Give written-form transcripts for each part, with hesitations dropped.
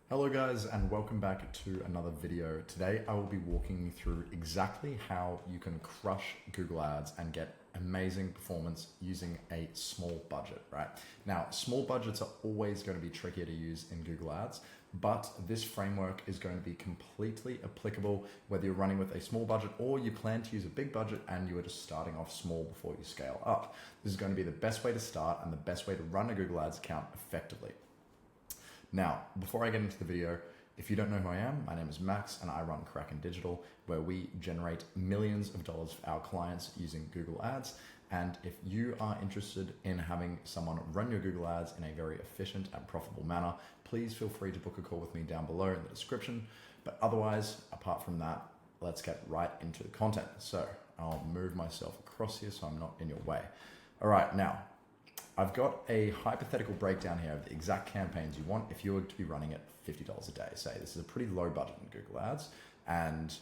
Hello guys, and welcome back to another video. Today I will be walking you through exactly how you can crush Google Ads and get amazing performance using a small budget, right? Now, small budgets are always going to be trickier to use in Google Ads, but this framework is going to be completely applicable whether you're running with a small budget or you plan to use a big budget and you are just starting off small before you scale up. This is going to be the best way to start and the best way to run a Google Ads account effectively. Now, before I get into the video, if you don't know who I am, my name is Max and I run Crakanthorp, where we generate millions of dollars for our clients using Google Ads. And if you are interested in having someone run your Google Ads in a very efficient and profitable manner, please feel free to book a call with me down below in the description. But otherwise, apart from that, let's get right into the content. So I'll move myself across here so I'm not in your way. All right, now, I've got a hypothetical breakdown here of the exact campaigns you want if you were to be running at $50 a day. Say this is a pretty low budget in Google Ads, and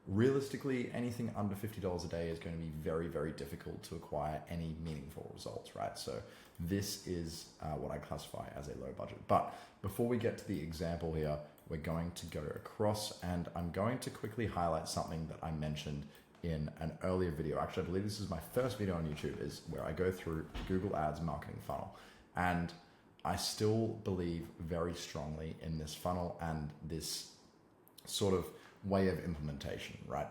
realistically, anything under $50 a day is going to be very, very difficult to acquire any meaningful results, right? So this is what I classify as a low budget. But before we get to the example here, we're going to go across and I'm going to quickly highlight something that I mentioned in an earlier video. Actually, I believe this is my first video on YouTube, is where I go through Google Ads marketing funnel. And I still believe very strongly in this funnel and this sort of way of implementation, right?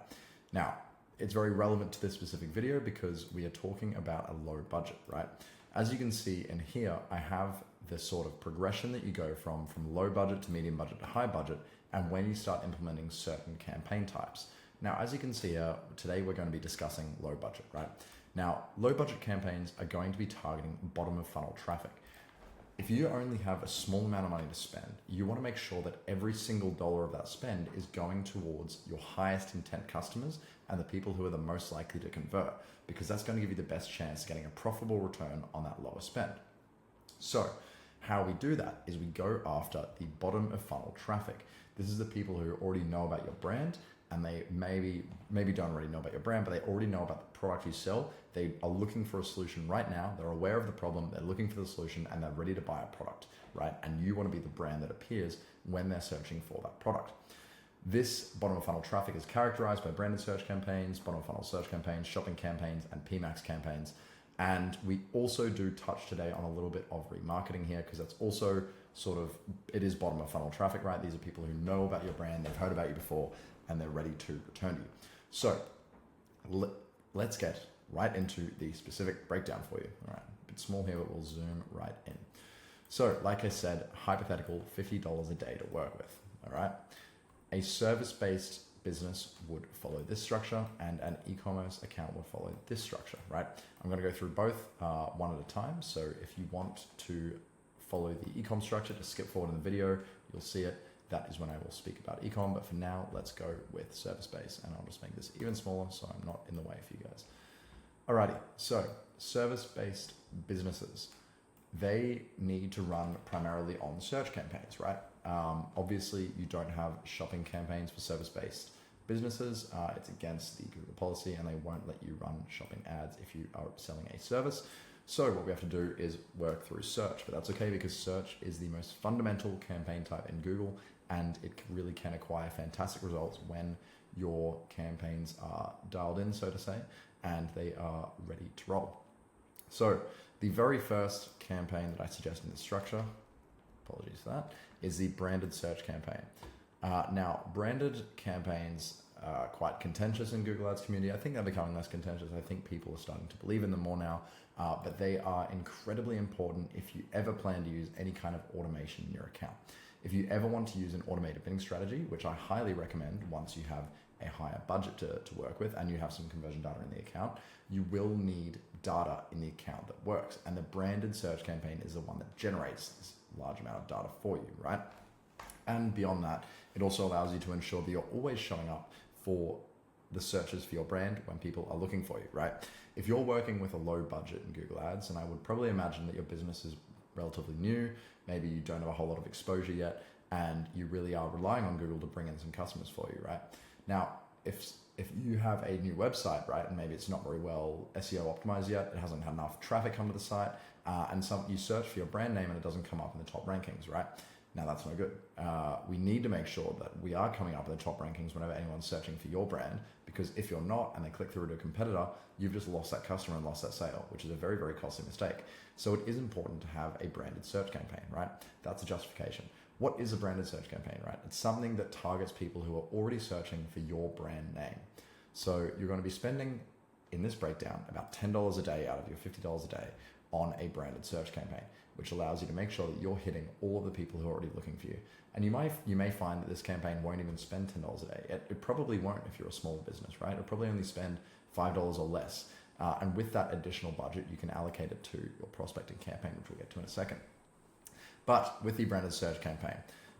Now, it's very relevant to this specific video because we are talking about a low budget, right? As you can see in here, I have this sort of progression that you go from low budget to medium budget to high budget, and when you start implementing certain campaign types. Now, as you can see here, today we're going to be discussing low budget, right? Now, low budget campaigns are going to be targeting bottom of funnel traffic. If you only have a small amount of money to spend, you want to make sure that every single dollar of that spend is going towards your highest intent customers and the people who are the most likely to convert, because that's going to give you the best chance of getting a profitable return on that lower spend. So how we do that is we go after the bottom of funnel traffic. This is the people who already know about your brand, and they maybe don't already know about your brand, but they already know about the product you sell. They are looking for a solution right now. They're aware of the problem, they're looking for the solution, and they're ready to buy a product, right? And you want to be the brand that appears when they're searching for that product. This bottom of funnel traffic is characterized by branded search campaigns, bottom of funnel search campaigns, shopping campaigns, and PMAX campaigns. And we also do touch today on a little bit of remarketing here, because that's also sort of, it is bottom of funnel traffic, right? These are people who know about your brand, they've heard about you before, and they're ready to return to you. So let's get right into the specific breakdown for you. All right, a bit small here, but we'll zoom right in. So like I said, hypothetical $50 a day to work with, all right? A service-based business would follow this structure and an e-commerce account will follow this structure, right? I'm gonna go through both one at a time. So if you want to follow the e-com structure, just skip forward in the video, you'll see it. That is when I will speak about ecom, but for now, let's go with service-based, and I'll just make this even smaller so I'm not in the way for you guys. Alrighty, so service-based businesses, they need to run primarily on search campaigns, right? Obviously, you don't have shopping campaigns for service-based businesses. It's against the Google policy, and they won't let you run shopping ads if you are selling a service. So what we have to do is work through search, but that's okay because search is the most fundamental campaign type in Google, and it really can acquire fantastic results when your campaigns are dialed in, so to say, and they are ready to roll. So the very first campaign that I suggest in the structure, apologies for that, is the branded search campaign. Now, branded campaigns are quite contentious in Google Ads community. I think they're becoming less contentious. I think people are starting to believe in them more now, but they are incredibly important if you ever plan to use any kind of automation in your account. If you ever want to use an automated bidding strategy, which I highly recommend once you have a higher budget to work with and you have some conversion data in the account, you will need data in the account that works. And the branded search campaign is the one that generates this large amount of data for you, right? And beyond that, it also allows you to ensure that you're always showing up for the searches for your brand when people are looking for you, right? If you're working with a low budget in Google Ads, and I would probably imagine that your business is relatively new, maybe you don't have a whole lot of exposure yet, and you really are relying on Google to bring in some customers for you, right? Now, if you have a new website, right, and maybe it's not very well SEO optimized yet, it hasn't had enough traffic come to the site, and you search for your brand name and it doesn't come up in the top rankings, right? Now that's no good. We need to make sure that we are coming up in the top rankings whenever anyone's searching for your brand, because if you're not and they click through to a competitor, you've just lost that customer and lost that sale, which is a very, very costly mistake. So it is important to have a branded search campaign, right? That's a justification. What is a branded search campaign, right? It's something that targets people who are already searching for your brand name. So you're going to be spending, in this breakdown, about $10 a day out of your $50 a day on a branded search campaign, which allows you to make sure that you're hitting all of the people who are already looking for you. And you may find that this campaign won't even spend $10 a day. It probably won't if you're a small business, right? It'll probably only spend $5 or less. And with that additional budget, you can allocate it to your prospecting campaign, which we'll get to in a second. But with the branded search campaign,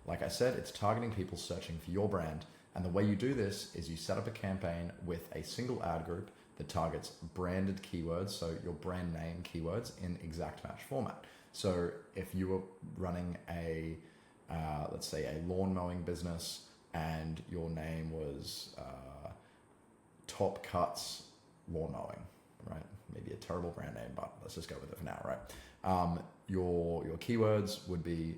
like I said, it's targeting people searching for your brand. And the way you do this is you set up a campaign with a single ad group that targets branded keywords, so your brand name keywords in exact match format. So if you were running let's say a lawn mowing business and your name was Top Cuts Lawn Mowing, right? Maybe a terrible brand name, but let's just go with it for now, right? Your keywords would be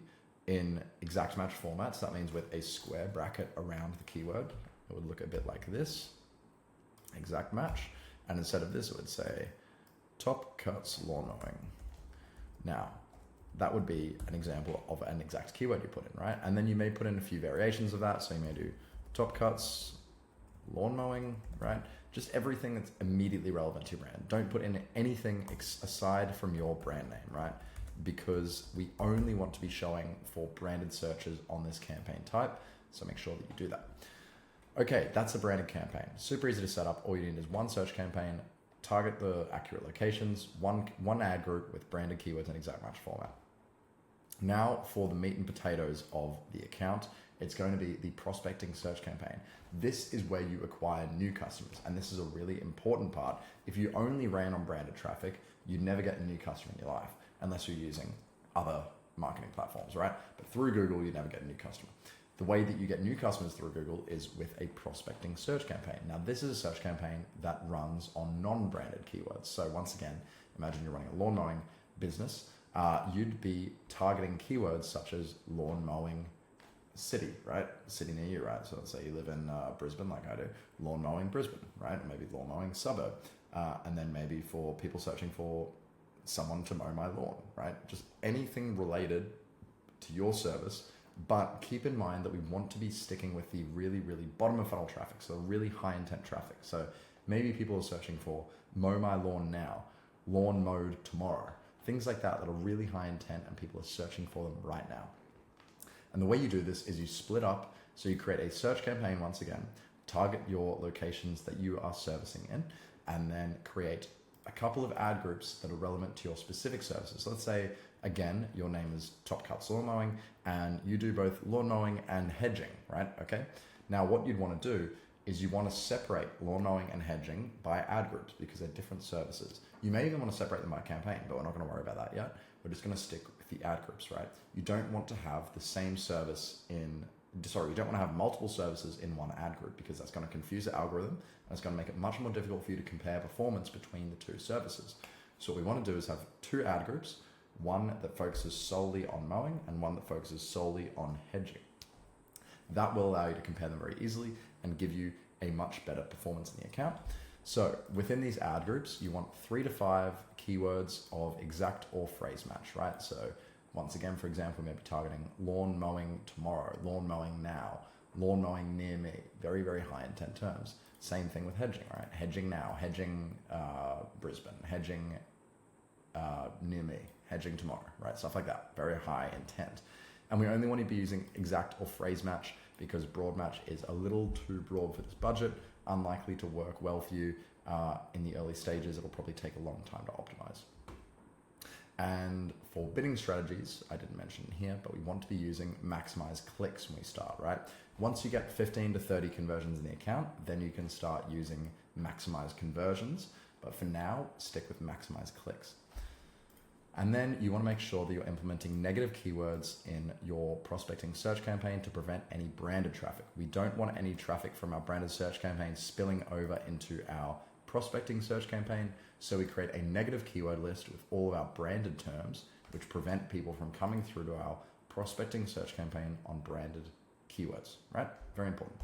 in exact match format. So that means with a square bracket around the keyword. It would look a bit like this, exact match. And instead of this, it would say Top Cuts Lawn Mowing. Now, that would be an example of an exact keyword you put in, right? And then you may put in a few variations of that. So you may do Top Cuts Lawn Mowing, right? Just everything that's immediately relevant to your brand. Don't put in anything aside from your brand name, right? Because we only want to be showing for branded searches on this campaign type. So make sure that you do that. Okay, that's a branded campaign. Super easy to set up. All you need is one search campaign, target the accurate locations, one ad group with branded keywords in exact match format. Now for the meat and potatoes of the account, it's going to be the prospecting search campaign. This is where you acquire new customers, and this is a really important part. If you only ran on branded traffic, you'd never get a new customer in your life unless you're using other marketing platforms, right? But through Google, you never get a new customer. The way that you get new customers through Google is with a prospecting search campaign. Now, this is a search campaign that runs on non-branded keywords. So once again, imagine you're running a lawn mowing business. You'd be targeting keywords such as lawn mowing city, right? City near you, right? So let's say you live in Brisbane, like I do, lawn mowing Brisbane, right? Or maybe lawn mowing suburb. And then maybe for people searching for someone to mow my lawn, right? Just anything related to your service. But keep in mind that we want to be sticking with the really, really bottom of funnel traffic. So really high intent traffic. So maybe people are searching for mow my lawn now, lawn mowed tomorrow, things like that are really high intent and people are searching for them right now. And the way you do this is you split up. So you create a search campaign once again, target your locations that you are servicing in, and then create a couple of ad groups that are relevant to your specific services. So let's say, again, your name is Top Cuts Lawn Mowing and you do both lawn mowing and hedging, right? Okay. Now what you'd want to do is you want to separate lawn mowing and hedging by ad groups because they're different services. You may even want to separate them by campaign, but we're not going to worry about that yet. We're just going to stick with the ad groups, right? You don't want to have the same service you don't want to have multiple services in one ad group because that's going to confuse the algorithm and it's going to make it much more difficult for you to compare performance between the two services. So what we want to do is have two ad groups, one that focuses solely on mowing and one that focuses solely on hedging. That will allow you to compare them very easily and give you a much better performance in the account. So within these ad groups, you want 3 to 5 keywords of exact or phrase match, right? So once again, for example, we may be targeting lawn mowing tomorrow, lawn mowing now, lawn mowing near me, very, very high intent terms. Same thing with hedging, right? Hedging now, hedging Brisbane, hedging near me, hedging tomorrow, right? Stuff like that, very high intent. And we only want to be using exact or phrase match because broad match is a little too broad for this budget, unlikely to work well for you in the early stages. It'll probably take a long time to optimize. And for bidding strategies, I didn't mention here, but we want to be using maximize clicks when we start, right? Once you get 15 to 30 conversions in the account, then you can start using maximize conversions. But for now, stick with maximize clicks. And then you want to make sure that you're implementing negative keywords in your prospecting search campaign to prevent any branded traffic. We don't want any traffic from our branded search campaign spilling over into our prospecting search campaign. So we create a negative keyword list with all of our branded terms, which prevent people from coming through to our prospecting search campaign on branded keywords, right? Very important.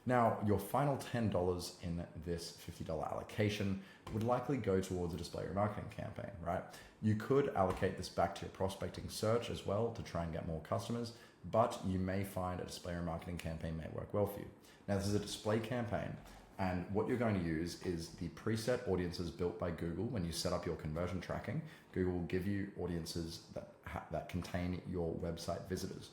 Now, your final $10 in this $50 allocation would likely go towards a display remarketing campaign, right? You could allocate this back to your prospecting search as well to try and get more customers, but you may find a display remarketing campaign may work well for you. Now, this is a display campaign, and what you're going to use is the preset audiences built by Google. When you set up your conversion tracking, Google will give you audiences that contain your website visitors.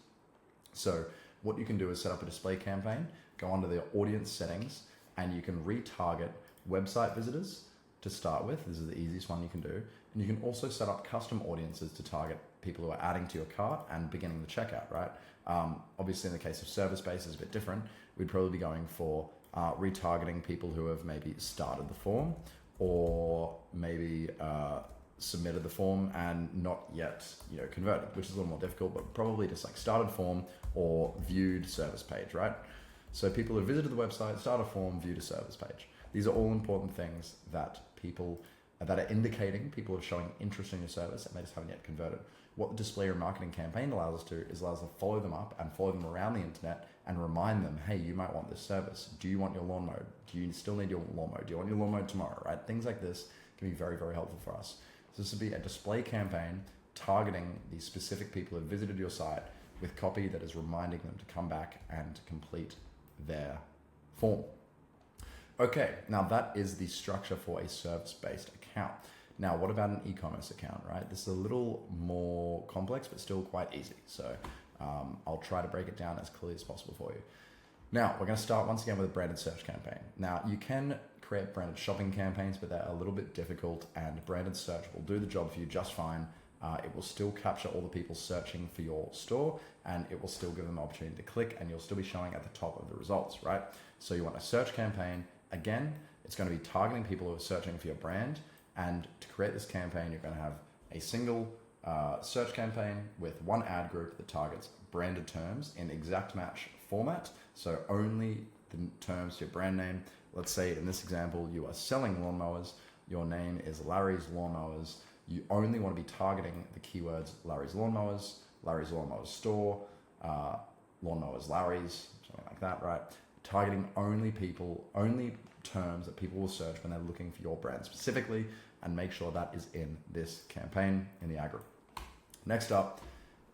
So what you can do is set up a display campaign, go under the audience settings, and you can retarget website visitors to start with. This is the easiest one you can do. And you can also set up custom audiences to target people who are adding to your cart and beginning the checkout, right? Obviously, in the case of service-based, it's a bit different. We'd probably be going for retargeting people who have maybe started the form or maybe submitted the form and not yet converted, which is a little more difficult, but probably just like started form or viewed service page, right? So people who visited the website, started a form, viewed a service page. These are all important things that are indicating people are showing interest in your service and they just haven't yet converted. What the display remarketing campaign allows us to do is allows us to follow them up and follow them around the internet and remind them, hey, you might want this service. Do you want your lawn mowed? Do you still need your lawn mowed? Do you want your lawn mowed tomorrow, right? Things like this can be very, very helpful for us. So this would be a display campaign targeting the specific people who have visited your site with copy that is reminding them to come back and complete their form. Okay, now that is the structure for a service-based account. Now, what about an e-commerce account, right? This is a little more complex, but still quite easy. So I'll try to break it down as clearly as possible for you. Now, we're going to start once again with a branded search campaign. Now, you can create branded shopping campaigns, but they're a little bit difficult, and branded search will do the job for you just fine. It will still capture all the people searching for your store, and it will still give them the opportunity to click, and you'll still be showing at the top of the results, right? So you want a search campaign. Again, it's going to be targeting people who are searching for your brand, and to create this campaign, you're going to have a single search campaign with one ad group that targets branded terms in exact match format. So only the terms to your brand name. Let's say in this example, you are selling lawnmowers. Your name is Larry's Lawnmowers. You only want to be targeting the keywords Larry's Lawnmowers store, Lawnmowers Larry's, something like that, right? Targeting only terms that people will search when they're looking for your brand specifically, and make sure that is in this campaign in the ad group. Next up,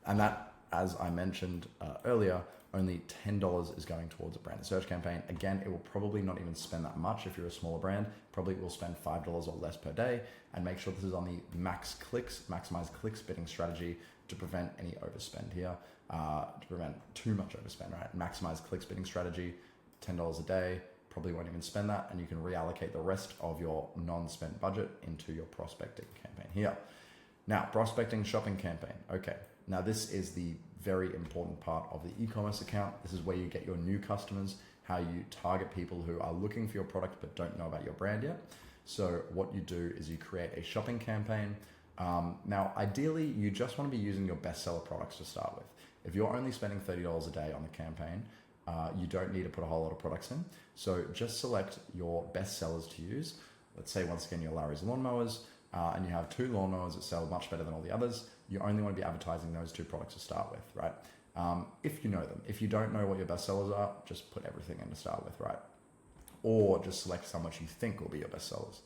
and that, as I mentioned earlier, only $10 is going towards a branded search campaign. Again, it will probably not even spend that much if you're a smaller brand. Probably will spend $5 or less per day, and make sure this is on the maximize clicks bidding strategy to prevent any overspend here, to prevent too much overspend, right? Maximize clicks bidding strategy, $10 a day, probably won't even spend that, and you can reallocate the rest of your non-spent budget into your prospecting campaign here. Now, prospecting shopping campaign. Okay, now this is the very important part of the e-commerce account. This is where you get your new customers, how you target people who are looking for your product but don't know about your brand yet. So what you do is you create a shopping campaign. Now, ideally, you just want to be using your bestseller products to start with. If you're only spending $30 a day on the campaign, you don't need to put a whole lot of products in. So just select your best sellers to use. Let's say, once again, your Larry's Lawnmowers, and you have 2 lawnmowers that sell much better than all the others. You only want to be advertising those 2 products to start with, right? If you know them. If you don't know what your best sellers are, just put everything in to start with, right? Or just select some which you think will be your best sellers.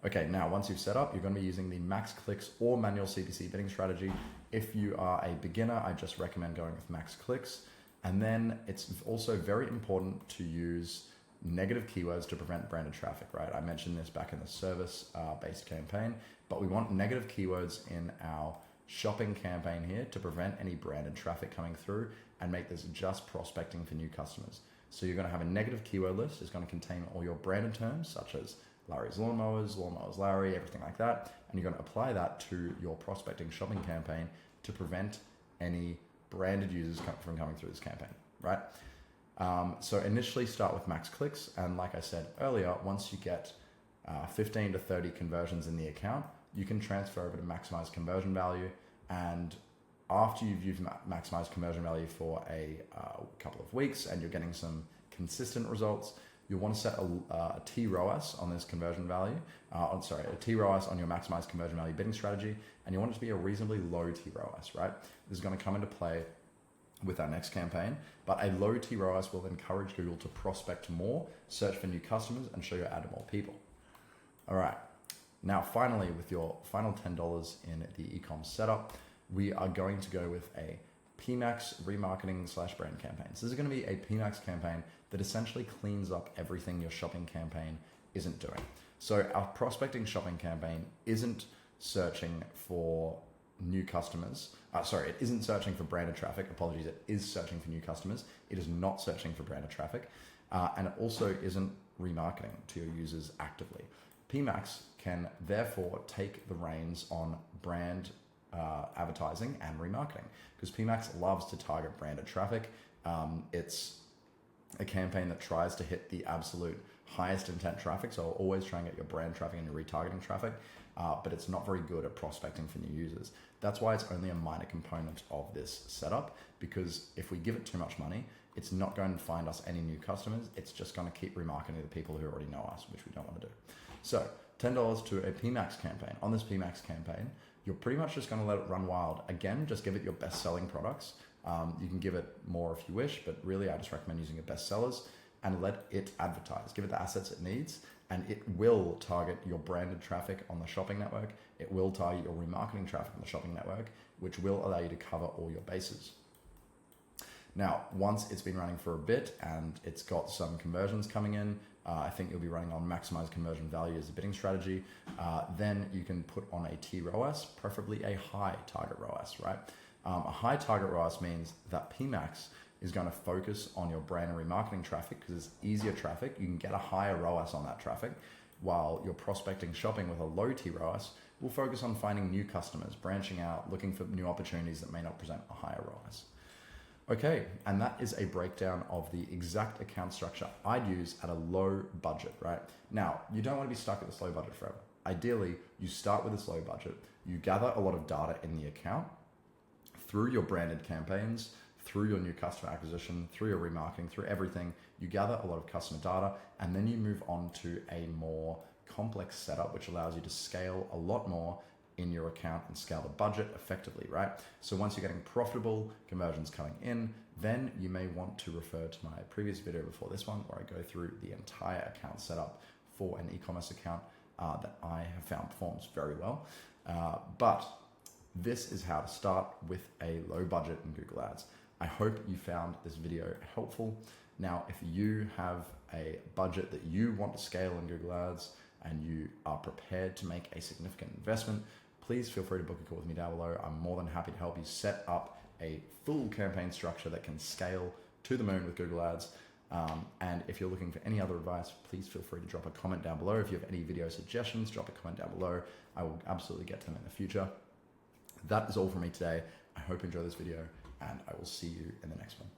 Okay, now once you've set up, you're going to be using the max clicks or manual CPC bidding strategy. If you are a beginner, I just recommend going with max clicks. And then it's also very important to use negative keywords to prevent branded traffic, right? I mentioned this back in the service-based campaign, but we want negative keywords in our shopping campaign here to prevent any branded traffic coming through and make this just prospecting for new customers. So you're going to have a negative keyword list. It's going to contain all your branded terms, such as Larry's Lawnmowers, Lawnmowers Larry, everything like that. And you're going to apply that to your prospecting shopping campaign to prevent any branded users from coming through this campaign, right? So initially start with max clicks. And like I said earlier, once you get 15 to 30 conversions in the account, you can transfer over to maximize conversion value. And after you've used maximize conversion value for a couple of weeks and you're getting some consistent results, you'll want to set a TROAS on this conversion value, a TROAS on your maximized conversion value bidding strategy, and you want it to be a reasonably low TROAS, right? This is going to come into play with our next campaign, but a low TROAS will encourage Google to prospect more, search for new customers, and show your ad to more people. All right. Now, finally, with your final $10 in the e-com setup, we are going to go with a PMAX remarketing / brand campaign. So this is going to be a PMAX campaign that essentially cleans up everything your shopping campaign isn't doing. So our prospecting shopping campaign isn't searching for new customers. It isn't searching for branded traffic. Apologies, it is searching for new customers. It is not searching for branded traffic. And it also isn't remarketing to your users actively. PMAX can therefore take the reins on brand advertising and remarketing, because PMAX loves to target branded traffic. It's a campaign that tries to hit the absolute highest intent traffic, so I'll always try and get your brand traffic and your retargeting traffic, but it's not very good at prospecting for new users. That's why it's only a minor component of this setup, because if we give it too much money, it's not going to find us any new customers. It's just going to keep remarketing to the people who already know us, which we don't want to do. So $10 to a PMAX campaign. On this PMAX campaign, you're pretty much just going to let it run wild. Again, just give it your best selling products. You can give it more if you wish, but really I just recommend using your best sellers and let it advertise. Give it the assets it needs, and it will target your branded traffic on the shopping network. It will target your remarketing traffic on the shopping network, which will allow you to cover all your bases. Now, once it's been running for a bit and it's got some conversions coming in, I think you'll be running on maximize conversion value as a bidding strategy. Then you can put on a TROAS, preferably a high target ROAS, right? A high target ROAS means that PMAX is going to focus on your brand and remarketing traffic because it's easier traffic. You can get a higher ROAS on that traffic, while your prospecting shopping with a low TROAS will focus on finding new customers, branching out, looking for new opportunities that may not present a higher ROAS. Okay, and that is a breakdown of the exact account structure I'd use at a low budget, right? Now, you don't want to be stuck at this low budget forever. Ideally, you start with this low budget, you gather a lot of data in the account through your branded campaigns, through your new customer acquisition, through your remarketing, through everything. You gather a lot of customer data, and then you move on to a more complex setup, which allows you to scale a lot more in your account and scale the budget effectively, right? So once you're getting profitable conversions coming in, then you may want to refer to my previous video before this one, where I go through the entire account setup for an e-commerce account that I have found performs very well. But this is how to start with a low budget in Google Ads. I hope you found this video helpful. Now, if you have a budget that you want to scale in Google Ads and you are prepared to make a significant investment, please feel free to book a call with me down below. I'm more than happy to help you set up a full campaign structure that can scale to the moon with Google Ads. And if you're looking for any other advice, please feel free to drop a comment down below. If you have any video suggestions, drop a comment down below. I will absolutely get to them in the future. That is all from me today. I hope you enjoy this video, and I will see you in the next one.